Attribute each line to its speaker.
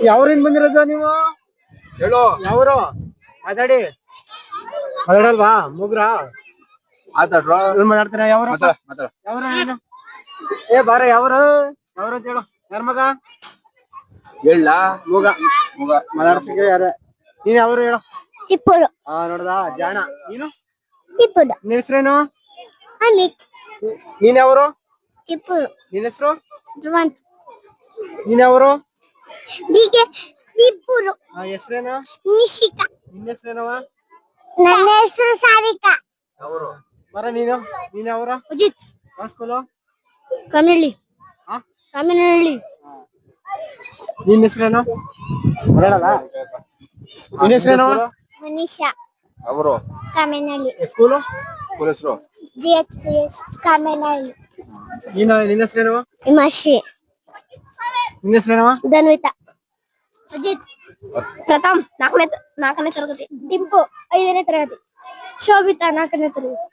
Speaker 1: ಯಾವ್ರಿಂದ ಬಂದಿರೋದು ನೀವು?
Speaker 2: ಹೇಳು.
Speaker 1: ಯಾವ್ರು? ಮಾತಾಡಿ. ಮಾತಾಡಲ್ವಾ? ಮುಗ್ರಾ?
Speaker 2: ಮಾತಾಡ್ರೋ.
Speaker 1: ಏನ್ ಮಾತಾಡ್ತಾರ? ಯಾವ್ರು?
Speaker 2: ಮಾತಾಡ.
Speaker 1: ಯಾವ್ರು ನೀನು? ಏ ಬಾರ, ಯಾವ್ರು? ಯಾವ್ರು ಅಂತ ಹೇಳು. ಯಾರ ಮಗ?
Speaker 2: ಹೇಳ.
Speaker 1: ಮೂಗ. ಮೂಗ ಮಾತಾಡ್ಸಕ್ಕೆ ಯಾರ? ನೀನ್ ಯಾವ್ರು ಹೇಳು?
Speaker 3: ಟಿಪ್ಪೂರು.
Speaker 1: ನೋಡ್ದ ಜಾಣ. ನೀನು?
Speaker 3: ಟಿಪ್ಪೂರು.
Speaker 1: ನಿನ್ ಹೆಸ್ರೇನು?
Speaker 3: ಅಮಿತ್.
Speaker 1: ನೀನ್ ಯಾವ್ರು?
Speaker 3: ಟಿಪ್ಪೂರು.
Speaker 1: ನಿನ್ ಹೆಸ್ರು?
Speaker 3: ಧ್ರುವಂತ್.
Speaker 1: ನೀನ್ ಯಾವ್ರು?
Speaker 3: ಹೀಗೆ ಟಿಪ್ಪೂರು.
Speaker 1: ಹೆಸ್ರೇನು?
Speaker 3: ನಿಶಿಕಾ.
Speaker 1: ನಿನ್ ಹೆಸ್ರೇನವ?
Speaker 3: ನನ್ನ ಹೆಸರು ಸಾರಿಕಾ.
Speaker 1: ಬರ ನೀನು. ನೀನ್ ಯಾವ್ರು?
Speaker 3: ಅಜಿತ್.
Speaker 1: ಯಾವ ಸ್ಕೂಲು?
Speaker 3: ಕಮಿಲಿ. ಕಮಿನಹಳ್ಳಿ.
Speaker 1: ನಿನ್ ಹೆಸ್ರೇನು? ಹೇಳಲ್ಲ. ನಿನ್ ಹೆಸ್ರೇನು?
Speaker 3: ಮನೀಷಾ.
Speaker 2: ಅವರು
Speaker 3: ಕಮಿನಹಳ್ಳಿ.
Speaker 1: ಸ್ಕೂಲು?
Speaker 2: ಸ್ಕೂಲ್ ಹೆಸರು?
Speaker 3: GHPS ಕಮಿನಹಳ್ಳಿ.
Speaker 1: ನಿನ್ ಹೆಸ್ರೇನು?
Speaker 3: ಹಿಮಾಶ್ರೀ.
Speaker 1: ನಿನ್ ಹೆಸ್ರೇನವ?
Speaker 3: ಧನ್ವಿತಾ. ಅಜಿತ್. ಪ್ರಥಮ್ 4ನೇ ತರಗತಿ. ಟಿಂಪು 5ನೇ ತರಗತಿ. ಶೋಭಿತಾ 4ನೇ ತರಗತಿ.